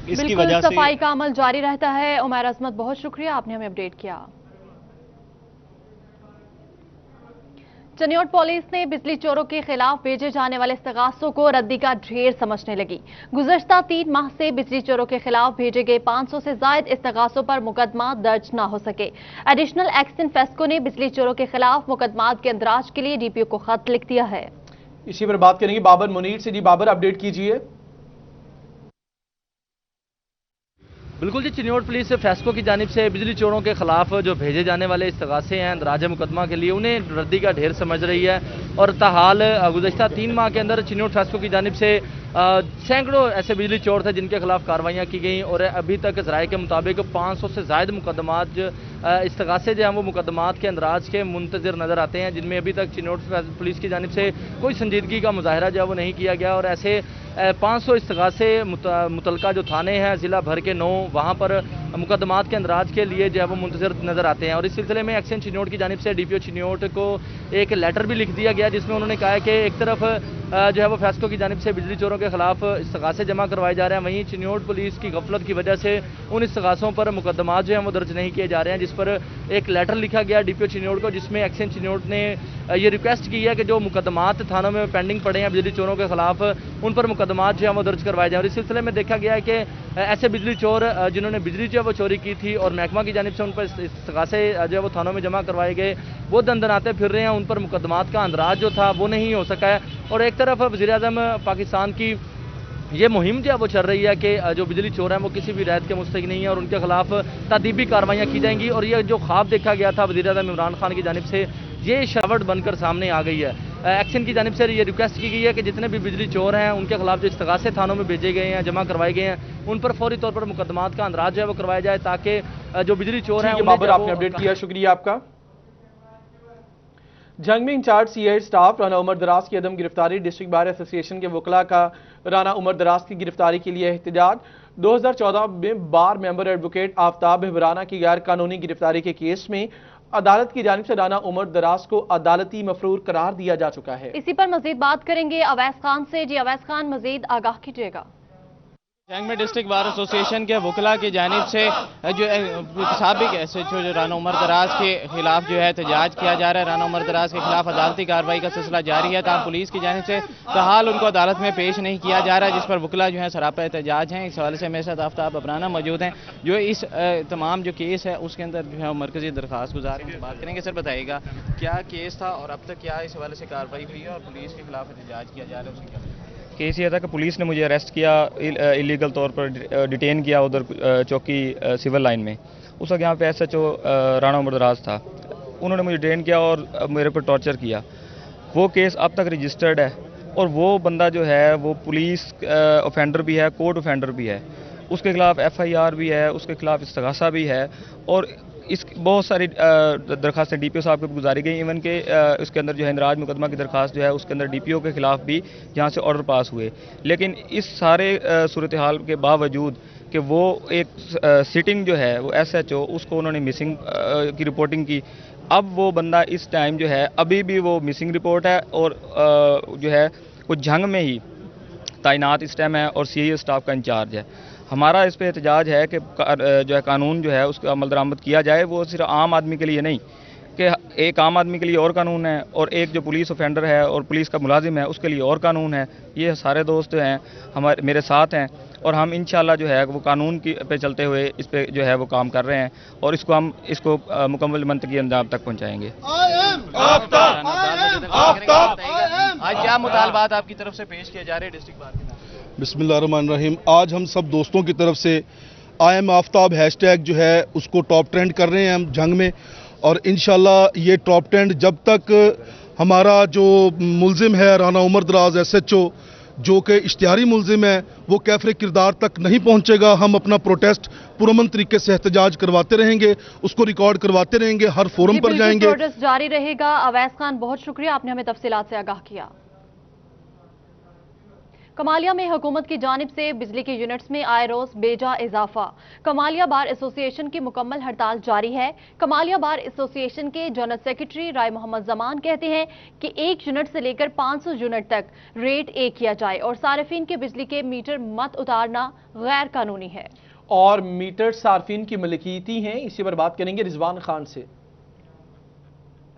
इसकी वजह से सफाई का अमल जारी रहता है। उमैर अजमत, बहुत शुक्रिया, आपने हमें अपडेट किया। चनियोट पुलिस ने बिजली चोरों के खिलाफ भेजे जाने वाले इस्तगासों को रद्दी का ढेर समझने लगी। गुज़श्ता 3 माह से बिजली चोरों के खिलाफ भेजे गए 500 से ज्यादा इस्तगासों पर मुकदमा दर्ज न हो सके। एडिशनल एक्शन फेस्को ने बिजली चोरों के खिलाफ मुकदमात के अंदराज के लिए डीपीओ को खत लिख दिया है। इसी पर बात करेंगे बाबर मुनीर से। जी बाबर, अपडेट कीजिए। बिल्कुल जी, चिन्योट पुलिस फेस्को की जानिब से बिजली चोरों के खिलाफ जो भेजे जाने वाले इस्तगासे हैं अंदराज मुकदमा के लिए, उन्हें रद्दी का ढेर समझ रही है। और ताहाल गुज़श्ता 3 माह के अंदर चिन्योट फेस्को की जानिब से सैकड़ों ऐसे बिजली चोर थे जिनके खिलाफ कार्रवाइयाँ की गई, और अभी तक ज़राए के मुताबिक 500 से ज़ायद मुकदमात इस्तगासे जो हैं वो मुकदमात के अंदराज के मुंतज़िर नज़र आते हैं, जिनमें अभी तक चिन्योट पुलिस की जानिब से कोई संजीदगी का मुजाहरा जो है वो नहीं किया गया। और ऐसे 500 इस्तगासे मुतलका जो थाने हैं ज़िला भर के 9, वहाँ पर मुकदमात के अंदराज के लिए जो है वो मुंतज़िर नज़र आते हैं। और इस सिलसिले में एक्शन चिन्योट की जानिब से डीपीओ चिन्योट को एक लेटर भी लिख दिया गया, जिसमें उन्होंने कहा है कि एक तरफ जो है वो फेस्को की जानिब से बिजली चोरों के खिलाफ इस्तगासे जमा करवाए जा रहे हैं, वहीं चिन्योट पुलिस की गफलत की वजह से उन इस्तगासों पर मुकदमात जो हैं वो दर्ज नहीं किए जा रहे हैं, जिस पर एक लेटर लिखा गया डीपीओ चिन्योट को, जिसमें एक्शन चिन्योट ने ये रिक्वेस्ट की है कि जो मुकदमात थानों में पेंडिंग पड़े हैं बिजली चोरों के खिलाफ, उन पर मुकदमात जो है वो दर्ज करवाए जाएं। और इस सिलसिले में देखा गया है कि ऐसे बिजली चोर जिन्होंने बिजली जो है वो चोरी की थी और महकमा की जानिब से उन पर इस्तगासे जो है वो थानों में जमा करवाए गए, वो दंदनाते फिर रहे हैं, उन पर मुकदमात का अंदराज जो था वो नहीं हो सका है। और एक तरफ वज़ीर-ए-आज़म पाकिस्तान की ये मुहिम जो है वो चल रही है कि जो बिजली चोर हैं वो किसी भी रैयत के मुस्तहिक नहीं है और उनके खिलाफ तादीबी कार्रवाइयाँ की जाएंगी। और ये जो ख्वाब देखा गया था वज़ीर-ए-आज़म इमरान खान की जानिब से, ये शरावट बनकर सामने आ गई है। एक्शन की जानिब से ये रिक्वेस्ट की गई है कि जितने भी बिजली चोर हैं उनके खिलाफ जो इस्तगासे थानों में भेजे गए हैं, जमा करवाए गए हैं, उन पर फौरी तौर पर मुकदमात का अंदराज जो है वो करवाया जाए, ताकि जो बिजली चोर हैं। बाबर, आपने अपडेट किया, शुक्रिया आपका। जंग में in charge CID staff Rana Umar Daraz की अदम गिरफ्तारी, डिस्ट्रिक्ट बार एसोसिएशन के वकला का राना उमर दराज की गिरफ्तारी के लिए एहतजाज। 2014 में बार मेंबर एडवोकेट आफ्ताब हिबराना की गैर कानूनी गिरफ्तारी के केस में अदालत की जानिब से राना उमर दराज को अदालती मफरूर करार दिया जा चुका है। इसी पर मजीद बात करेंगे अवैस खान से। जी अवैस खान, मजीद आगाह कीजिएगा। जंग में डिस्ट्रिक्ट बार एसोसिएशन के वकला की जानिब से जो साबिक जो राना उमर दराज के खिलाफ जो है एहतजाज किया जा रहा है। राना उमर दराज के खिलाफ अदालती कार्रवाई का सिलसिला जारी है, ताहम पुलिस की जानिब से ताहाल उनको अदालत में पेश नहीं किया जा रहा है, जिस पर वकला जो है सरापा एहतजाज हैं। इस हवाले से मेरे साथ आफ्ताब हिबराना मौजूद हैं, जो इस तमाम जो केस है उसके अंदर जो है मरकजी दरख्वास्त गुजार हैं। बात करेंगे। सर बताइएगा क्या केस था और अब तक क्या इस हवाले से कार्रवाई हुई है और पुलिस के खिलाफ एहतजाज किया जा रहा है, उसकी क्या? केस ये था कि पुलिस ने मुझे अरेस्ट किया, इलीगल तौर पर डिटेन किया उधर चौकी सिविल लाइन में। उस वक्त यहाँ पे एसएचओ राना उमर दराज था, उन्होंने मुझे डिटेन किया और मेरे पर टॉर्चर किया। वो केस अब तक रजिस्टर्ड है और वो बंदा जो है वो पुलिस ऑफेंडर भी है, कोर्ट ऑफेंडर भी है, उसके खिलाफ FIR भी है, उसके खिलाफ इस्तगासा भी है और इस बहुत सारी दरखास्तें डीपीओ साहब को गुजारी गई। इवन के उसके अंदर जो है इंदराज मुकदमा की दरखास्त जो है उसके अंदर डीपीओ के खिलाफ भी यहाँ से ऑर्डर पास हुए। लेकिन इस सारे सूरत हाल के बावजूद कि वो एक सिटिंग जो है वो SHO उसको उन्होंने मिसिंग की रिपोर्टिंग की। अब वो बंदा इस टाइम जो है अभी भी वो मिसिंग रिपोर्ट है और जो है वो जंग में ही तैनात इस टाइम है और CI स्टाफ का इंचार्ज है। हमारा इस पे एहतजाज है कि जो है कानून जो है उसका अमल दरामद किया जाए, वो सिर्फ आम आदमी के लिए नहीं कि एक आम आदमी के लिए और कानून है और एक जो पुलिस ऑफेंडर है और पुलिस का मुलाजिम है उसके लिए और कानून है। ये सारे दोस्त जो हैं हमारे मेरे साथ हैं और हम इंशाल्लाह जो है वो कानून की पे चलते हुए इस पे जो है वो काम कर रहे हैं और इसको मुकम्मल मंतकी अंजाम तक पहुंचाएंगे। आज क्या मुतालबात आपकी तरफ से पेश किए जा रहे हैं डिस्ट्रिक्ट बार के नाम? बिस्मिल्लाहिर्रहमानिर्रहीम। आज हम सब दोस्तों की तरफ से #आफ्ताब हैशटैग जो है उसको टॉप ट्रेंड कर रहे हैं हम जंग में, और इंशाल्लाह ये टॉप ट्रेंड जब तक हमारा जो मुल्जिम है राना उमर दराज SHO जो कि इश्तिहारी मुल्जिम है वो कैफरे किरदार तक नहीं पहुंचेगा, हम अपना प्रोटेस्ट पुरअमन तरीके से एहतजाज करवाते रहेंगे, उसको रिकॉर्ड करवाते रहेंगे, हर फोरम पर जाएंगे। प्रोटेस्ट जारी रहेगा। अवैस खान, बहुत शुक्रिया, आपने हमें तफसीलात से आगाह किया। कमालिया में हुकूमत की जानिब से बिजली के यूनिट्स में आए रोज बेजा इजाफा। कमालिया बार एसोसिएशन की मुकम्मल हड़ताल जारी है। कमालिया बार एसोसिएशन के जनरल सेक्रेटरी राय मोहम्मद जमान कहते हैं कि 1 यूनिट से लेकर 500 यूनिट तक रेट एक किया जाए और सार्फिन के बिजली के मीटर मत उतारना गैर कानूनी है और मीटर सार्फिन की मलकियती हैं। इसी पर बात करेंगे रिजवान खान से।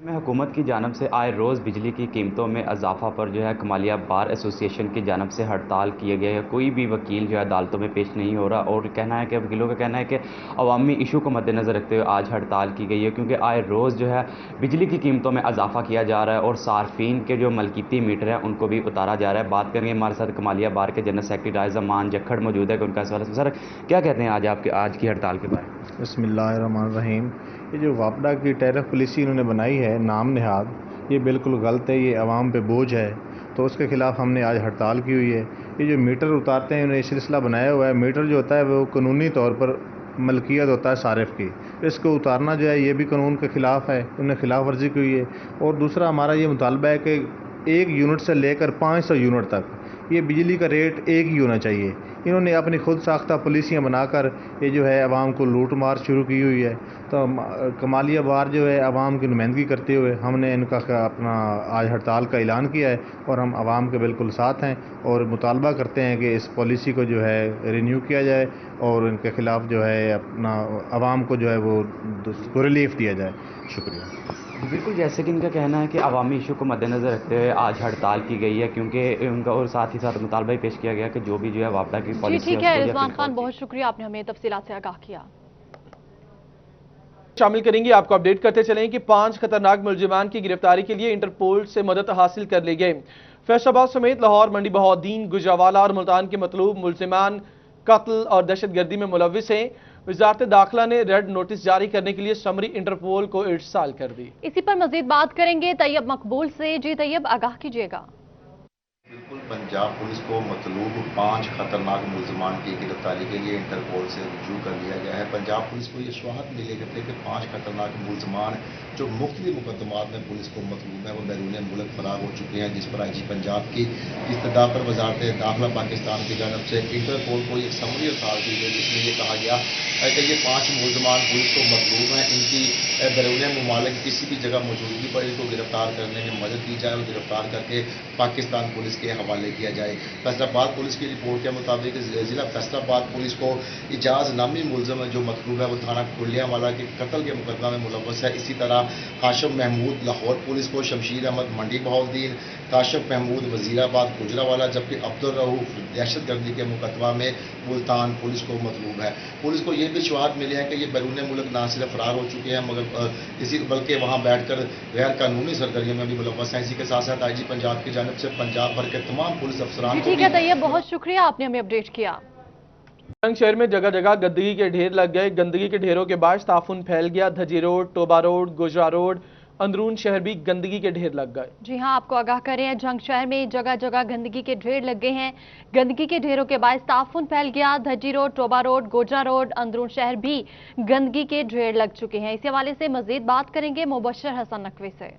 में हुकूमत की जानब से आए रोज़ बिजली की कीमतों में इजाफा पर जो है कमालिया बार एसोसिएशन की जानब से हड़ताल किए गए है। कोई भी वकील जो है अदालतों में पेश नहीं हो रहा और कहना है कि वकीलों का कहना है कि अवामी इशू को मद्देनज़र रखते हुए आज हड़ताल की गई है, क्योंकि आए रोज़ जो है बिजली की कीमतों में इजाफा किया जा रहा है और सार्फिन के जो मलकियती मीटर हैं उनको भी उतारा जा रहा है। बात करेंगे हमारे साथ कमालिया बार के जनरल सेक्रेटरी राय ज़मान जखड़ मौजूद है कि उनका सवाल। सर क्या कहते हैं आज की हड़ताल के बारे में? बिस्मिल्लाहिर्रहमानिर्रहीम। ये जो वापडा की टैरिफ पॉलिसी इन्होंने बनाई है नाम नहाद, ये बिल्कुल गलत है, ये आवाम पे बोझ है, तो उसके ख़िलाफ़ हमने आज हड़ताल की हुई है। ये जो मीटर उतारते हैं उन्होंने सिलसिला बनाया हुआ है। मीटर जो होता है वो कानूनी तौर पर मलकियत होता है सारिफ की, इसको उतारना जो है ये भी कानून के ख़िलाफ़ है, उन्होंने खिलाफ वर्जी की हुई है। और दूसरा हमारा ये मुतालबा है कि 1 यूनिट से लेकर 500 यूनिट तक ये बिजली का रेट एक ही होना चाहिए। इन्होंने अपनी खुद साख्ता पॉलिसियाँ बनाकर ये जो है आवाम को लूट मार शुरू की हुई है। तो कमालिया बार जो है आवाम की नुमाइंदगी करते हुए हमने इनका अपना आज हड़ताल का ऐलान किया है और हम आवाम के बिल्कुल साथ हैं और मुतालबा करते हैं कि इस पॉलिसी को जो है रिन्यू किया जाए और इनके ख़िलाफ़ जो है अपना आवाम को जो है वो रिलीफ दिया जाए। शुक्रिया। बिल्कुल, जैसे कि इनका कहना है कि अवामी इशू को मद्देनज़र रखते हुए आज हड़ताल की गई है, क्योंकि उनका और साथ ही साथ मुतालबा पेश किया गया कि जो भी जो है वापडा की पॉलिसी। ठीक है रिजवान खान, बहुत शुक्रिया, आपने हमें तफसीलात से आगाह किया। शामिल करेंगे, आपको अपडेट करते चलें कि 5 खतरनाक मुलजिमान की गिरफ्तारी के लिए इंटरपोल से मदद हासिल कर ली गई। फैसलाबाद समेत लाहौर, मंडी बहाउद्दीन, गुजरावाला और मुल्तान के मतलूब मुलजिमान कत्ल और दहशतगर्दी में मुलव्विस हैं। वजारत दाखिला ने रेड नोटिस जारी करने के लिए समरी इंटरपोल को इरसाल कर दी। इसी पर मजीद बात करेंगे तैयब मकबूल से। जी तैयब, आगाह कीजिएगा। बिल्कुल, पंजाब पुलिस को मतलूब 5 खतरनाक मुलजमान की गिरफ्तारी के लिए इंटरपोल से रुजू कर लिया गया है। पंजाब पुलिस को ये शवाहद मिले थे कि 5 खतरनाक मुलजमान जो मुख्तलिफ मुकदमात में पुलिस को मतलूब है वो बैरून मुल्क फरार हो चुके हैं, जिस पर IG पंजाब की इस्तदा पर वजारत दाखिला पाकिस्तान की जानब से इंटरपोल को एक समरी इरसाल की गई, जिसमें ये कहा गया कि ये 5 मुलजमान पुलिस को मतलूब हैं, इनकी बैरून मुमालिक किसी भी जगह मौजूदगी पर इनको गिरफ्तार करने में मदद की जाए और गिरफ्तार करके पाकिस्तान पुलिस के हवाले किया जाए। फैसलाबाद पुलिस की रिपोर्ट के मुताबिक जिला फैसलाबाद पुलिस को इजाज नामी मुलजम जो मतलूब है वो थाना कुलियावाला के कत्ल के मुकदमा में मुलव्वस है। इसी तरह काशिफ महमूद लाहौर पुलिस को, शमशीर अहमद मंडी बहाउद्दीन, काशिफ महमूद वजीराबाद गुजरावाला, जबकि अब्दुल रऊफ दहशतगर्दी के मुकदमा में मुल्तान पुलिस को मतलूब है। पुलिस को ये भी शवाहद मिले हैं कि ये बैरून मुल्क ना सिर्फ फरार हो चुके हैं मगर बल्कि वहाँ बैठकर गैर कानूनी सरगर्मियों में भी मुलव्वस हैं। इसी के साथ साथ IG पंजाब की जानब से पंजाब भर के तमाम पुलिस अफसरान। ठीक है तैयब, बहुत शुक्रिया, आपने हमें अपडेट किया। शहर में जगह जगह गंदगी के ढेर लग गए। गंदगी के ढेरों के बाद ताफुन फैल गया। धजी रोड, टोबा रोड, गुजरा रोड, अंदरून शहर भी गंदगी के ढेर लग गए। जी हां, आपको आगाह कर रहे हैं, जंग शहर में जगह जगह गंदगी के ढेर लग गए हैं। गंदगी के ढेरों के बाद ताफुन फैल गया। धजी road, Toba road, Gojra road, अंदरून शहर भी गंदगी के ढेर लग चुके हैं। इस हवाले से मजीद बात करेंगे मुबशर हसन नकवी से।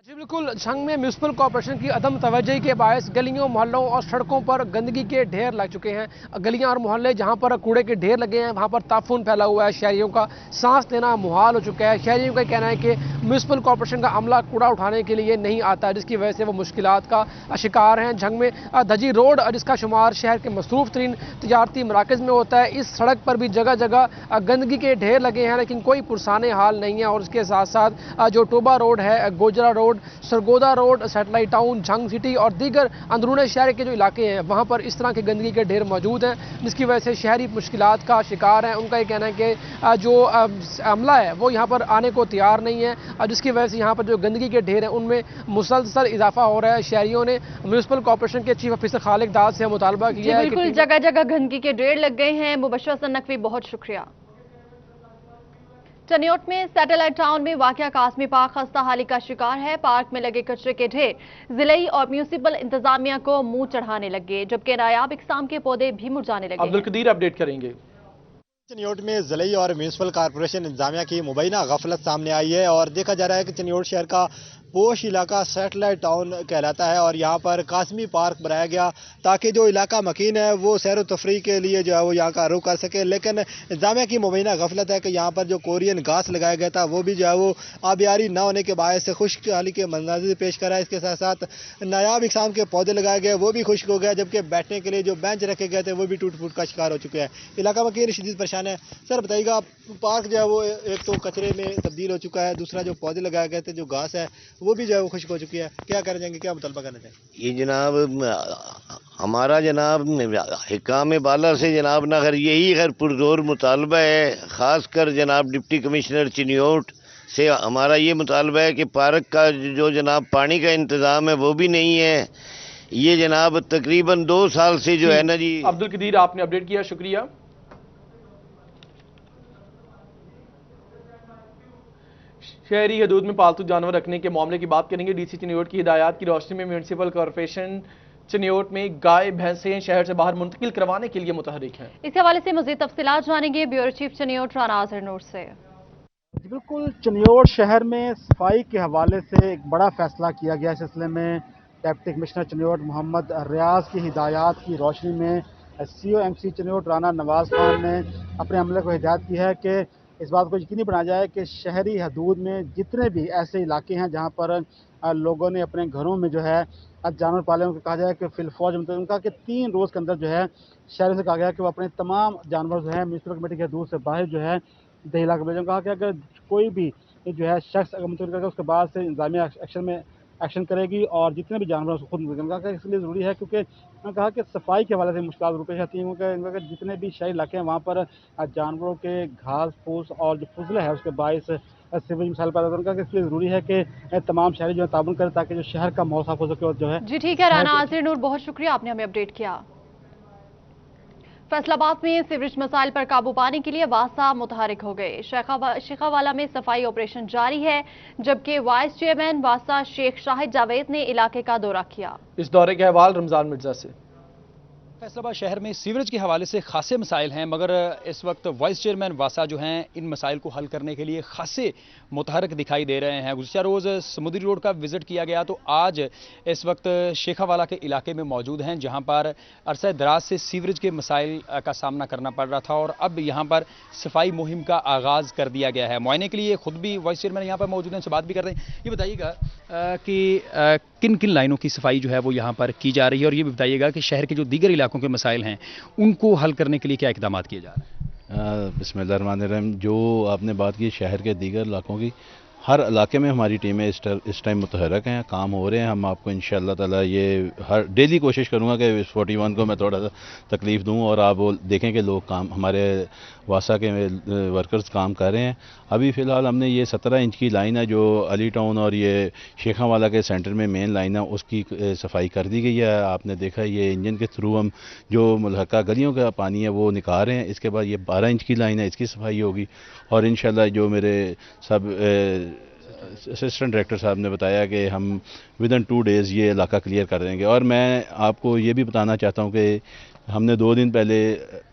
जी बिल्कुल, झंग में म्यूनसिपल कॉर्पोरेशन की अदम तवज्जोही के बायस गलियों, मोहल्लों और सड़कों पर गंदगी के ढेर लग चुके हैं। गलियां और मोहल्ले जहां पर कूड़े के ढेर लगे हैं, वहां पर ताफून फैला हुआ है। शहरियों का सांस लेना मुहाल हो चुका है। शहरियों का कहना है कि म्यूनसिपल कॉर्पोरेशन का अमला कूड़ा उठाने के लिए नहीं आता, जिसकी वजह से वो मुश्किलात का शिकार हैं। झंग में धजी रोड, जिसका शुमार शहर के मसरूफ तरीन तजारती मराकज़ में होता है, इस सड़क पर भी जगह जगह गंदगी के ढेर लगे हैं, लेकिन कोई पुरसाने हाल नहीं है। और इसके साथ साथ जो टोबा रोड है, Gojra road, Sargodha road, satellite town, Jhang city और दीगर अंदरूनी शहर के जो इलाके हैं, वहाँ पर इस तरह के गंदगी के ढेर मौजूद हैं, जिसकी वजह से शहरी मुश्किलात का शिकार हैं। उनका ये कहना है कि जो अमला है वो यहाँ पर आने को तैयार नहीं है, जिसकी वजह से यहाँ पर जो गंदगी के ढेर हैं उनमें मुसलसल इजाफा हो रहा है। शहरियों ने म्यूनसिपल कॉर्पोरेशन के चीफ ऑफिसर खालिक दाद से मुतालबा किया है। बिल्कुल, जगह जगह गंदगी के ढेर लग गए हैं। मुबश्शर नकवी, बहुत शुक्रिया। चनियोट में सैटेलाइट टाउन में वाक़या कासमी पार्क खस्ता हाली का शिकार है। पार्क में लगे कचरे के ढेर जिले और म्यूनिसिपल इंतजामिया को मुंह चढ़ाने लगे, जबकि नायाब इकसाम के पौधे भी मुरझाने लगे। अब्दुल कदीर अपडेट करेंगे। चनियोट में ज़िले और म्यूनिसिपल कॉर्पोरेशन इंतजामिया की मुबैना गफलत सामने आई है और देखा जा रहा है कि चनियोट शहर का पोश इलाका सैटेलाइट टाउन कहलाता है और यहाँ पर कासमी पार्क बनाया गया ताकि जो इलाका मकीन है वो सैर व तफरी के लिए जो है वो यहाँ का रुख कर सके। लेकिन इंतजामिया की मुबैना गफलत है कि यहाँ पर जो कोरियन घास लगाया गया था वो भी जो है वो आबियारी न होने के बायस से खुश्क हाली के मंजाजिर पेश कर रहा है। इसके साथ साथ नायाब इकसाम के पौधे लगाए गए वो भी खुश्क हो गया, जबकि बैठने के लिए जो बेंच रखे गए थे वो भी टूट फूट का शिकार हो चुके हैं। इलाका मकीन शदीद परेशान है। सर बताइएगा, पार्क जो है वो एक तो कचरे में तब्दील हो चुका है, दूसरा जो पौधे लगाए गए थे, जो घास है वो भी जो है वो खुश्क हो चुकी है, क्या करना चाहेंगे, क्या मुतालबा करना चाहेंगे? ये जनाब हमारा जनाब हिकाम बाला से जनाब ना खैर यही खैर पुरजोर मुतालबा है, ख़ासकर जनाब डिप्टी कमिश्नर चिनियोट से हमारा ये मुतालबा है कि पार्क का जो जनाब पानी का इंतज़ाम है वो भी नहीं है। ये जनाब तकरीबन 2 साल से जो है ना जी। अब्दुल कदीर, आपने अपडेट किया, शुक्रिया। शहरी हदूद में पालतू जानवर रखने के मामले की बात करेंगे। डीसी चिनियोट की हिदायत की रोशनी में म्यूनिसिपल कॉर्पोरेशन चिनियोट में गाय भैंसें शहर से बाहर मुंतकिल करवाने के लिए मुतहरिक हैं। इस हवाले से मज़ीद तफसीलात जानेंगे ब्यूरो चीफ चिनियोट राना आज़र नूर से। बिल्कुल, चिनियोट शहर में सफाई के हवाले से एक बड़ा फैसला किया गया। इस सिलसिले में डिप्टी कमिश्नर चिनियोट मोहम्मद रियाज की हिदायत की रोशनी में COMC चिनियोट राना नवाज खान ने अपने अमले को हिदायत की है कि इस बात को यकीनी बनाया जाए कि शहरी हदूद में जितने भी ऐसे इलाके हैं जहाँ पर लोगों ने अपने घरों में जो है जानवर पाले, उनको कहा जाए कि फिलफौज उनका कि 3 रोज़ के अंदर जो है शहरों से कहा गया कि वो अपने तमाम जानवर जो है म्यूनसिपल कमेटी के हदूद से बाहर जो है दहिला के भेजें। कहा कि अगर कोई भी जो है शख्स अगर मुतल करके उसके बाद से इंतजामिया एक्शन करेगी और जितने भी जानवर उसको खुद निकलना, इसलिए ज़रूरी है क्योंकि उन्होंने कहा कि सफाई के हवाले से मुश्किल रुपेश आती हैं क्योंकि जितने भी शहरी इलाके हैं वहाँ पर जानवरों के घास फूस और जो फजले है उसके बायस सीवरेज मसाइल पैदा होने का, इसलिए ज़रूरी है कि तमाम शहरी जो है ताबन करें ताकि जो शहर का माहौल साफ हो सके। और जो है जी ठीक है राना आज़र नूर, बहुत शुक्रिया, आपने हमें अपडेट किया। फैसलाबाद में सीवरेज मसाइल पर काबू पाने के लिए वासा मुतहरिक हो गए। शेखावाला में सफाई ऑपरेशन जारी है, जबकि वाइस चेयरमैन वासा शेख शाहिद जावेद ने इलाके का दौरा किया। इस दौरे के अहवाल रमजान मिर्जा से। फैसलाबाद शहर में सीवरेज के हवाले से खासे मसाइल हैं, मगर इस वक्त वाइस चेयरमैन वासा जो हैं इन मसाइल को हल करने के लिए खासे मुतहरक दिखाई दे रहे हैं। गुज़श्ता रोज़ समुद्री रोड का विज़िट किया गया तो आज इस वक्त शेखावाला के इलाके में मौजूद हैं, जहां पर अरसा दराज से सीवरेज के मसाइल का सामना करना पड़ रहा था और अब यहां पर सफाई मुहिम का आगाज़ कर दिया गया है। मुआयने के लिए खुद भी वाइस चेयरमैन यहाँ पर मौजूद हैं, उनसे बात भी कर रहे हैं। ये बताइएगा कि किन किन लाइनों की सफाई जो है वो यहाँ पर की जा रही है और ये भी बताइएगा कि शहर के जो दीगर इलाकों के मसाइल हैं उनको हल करने के लिए क्या इक़दाम किए जा रहे हैं? बिस्मिल्लाहिर्रहमानिर्रहीम। जो आपने बात की शहर के दीगर इलाकों की, हर इलाके में हमारी टीमें इस टाइम मुतहरक हैं, काम हो रहे हैं। हम आपको इंशाअल्लाह ताला ये हर डेली कोशिश करूँगा कि इस 41 को मैं थोड़ा सा तकलीफ़ दूँ और आप वो देखें कि लोग काम हमारे वासा के वर्कर्स काम कर रहे हैं। अभी फ़िलहाल हमने ये 17 इंच की लाइन है जो अली टाउन और ये शेखावाला के सेंटर में मेन लाइन है, उसकी सफाई कर दी गई है। आपने देखा ये इंजन के थ्रू हम जो मुल्हका गलियों का पानी है वो निकाल रहे हैं। इसके बाद ये 12 इंच की लाइन है, इसकी सफाई होगी और इंशाल्लाह जो मेरे सब असिस्टेंट डायरेक्टर साहब ने बताया कि हम विदिन 2 डेज़ ये इलाका क्लियर कर देंगे। और मैं आपको ये भी बताना चाहता हूँ कि हमने 2 दिन पहले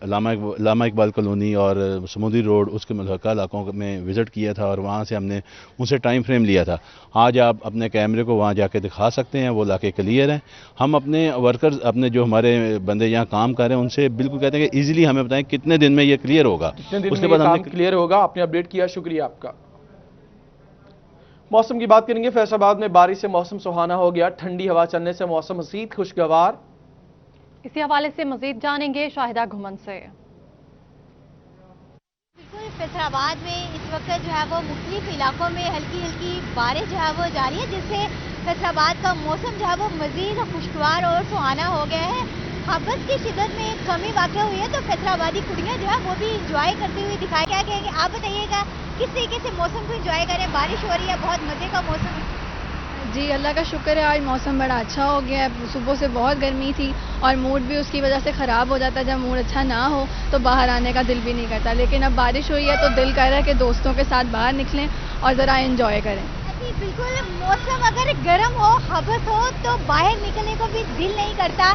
लामा इकबाल कॉलोनी और समुद्री रोड उसके मुल्हका इलाकों में विज़िट किया था और वहाँ से हमने उनसे टाइम फ्रेम लिया था। आज आप अपने कैमरे को वहाँ जाके दिखा सकते हैं, वो इलाके क्लियर हैं। हम अपने वर्कर्स, अपने जो हमारे बंदे यहाँ काम कर रहे हैं, उनसे बिल्कुल कहते हैं कि ईजिली हमें बताएं कितने दिन में ये क्लियर होगा। उसके बाद हमने क्लियर होगा। आपने अपडेट किया, शुक्रिया आपका। मौसम की बात करेंगे। फैसलाबाद में बारिश से मौसम सुहाना हो गया। ठंडी हवा चलने से मौसम मज़ीद खुशगवार। इसी हवाले से मजीद जानेंगे शाहिदा घुमन से। बिल्कुल, फैसलाबाद में इस वक्त जो है वो मुख्तलिफ इलाकों में हल्की हल्की बारिश जो है वो जारी है, जिससे फैसलाबाद का मौसम जो है वो मजीद खुशगवार और सुहाना हो गया है। हवस की शिद्दत में कमी वाक़ हुई है तो फैसलाबादी कुड़ियाँ जो है वो भी इंजॉय करती हुई दिखाई। क्या कहेंगे आप, बताइएगा किस तरीके से मौसम को इंजॉय करें? बारिश हो रही है, बहुत मज़े का मौसम है। जी अल्लाह का शुक्र है, आज मौसम बड़ा अच्छा हो गया है। सुबह से बहुत गर्मी थी और मूड भी उसकी वजह से ख़राब हो जाता है। जब मूड अच्छा ना हो तो बाहर आने का दिल भी नहीं करता, लेकिन अब बारिश हुई है तो दिल कर रहा है कि दोस्तों के साथ बाहर निकलें और ज़रा एंजॉय करें। बिल्कुल, मौसम अगर गर्म हो, हवस हो तो बाहर निकलने को भी दिल नहीं करता,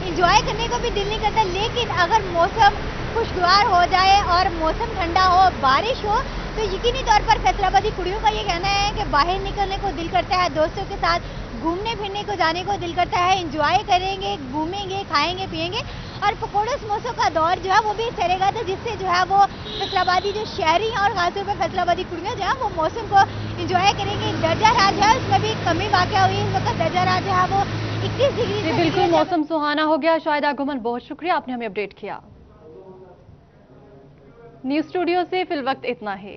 एंजॉय करने को भी दिल नहीं करता। लेकिन अगर मौसम खुशगवार हो जाए और मौसम ठंडा हो, बारिश हो, तो यकीनी तौर पर फैसलाबादी कुड़ियों का ये कहना है कि बाहर निकलने को दिल करता है, दोस्तों के साथ घूमने फिरने को जाने को दिल करता है, एंजॉय करेंगे, घूमेंगे, खाएंगे पिएंगे और पकौड़े समोसों का दौर जो है वो भी चलेगा। तो जिससे जो है वो फैसलाबादी जो शहरी हैं और खासतौर पर फैसलाबादी कुड़ियाँ जो है वो मौसम को एंजॉय करेंगी। दर्जा राज है उसमें भी कमी वाक़ हुई, इस वक्त दर्जा राज जो है वो 21 डिग्री। बिल्कुल, मौसम सुहाना हो गया। शाहिदा घुमन, बहुत शुक्रिया, आपने हमें अपडेट किया। न्यूज़ स्टूडियो से फिल वक्त इतना है।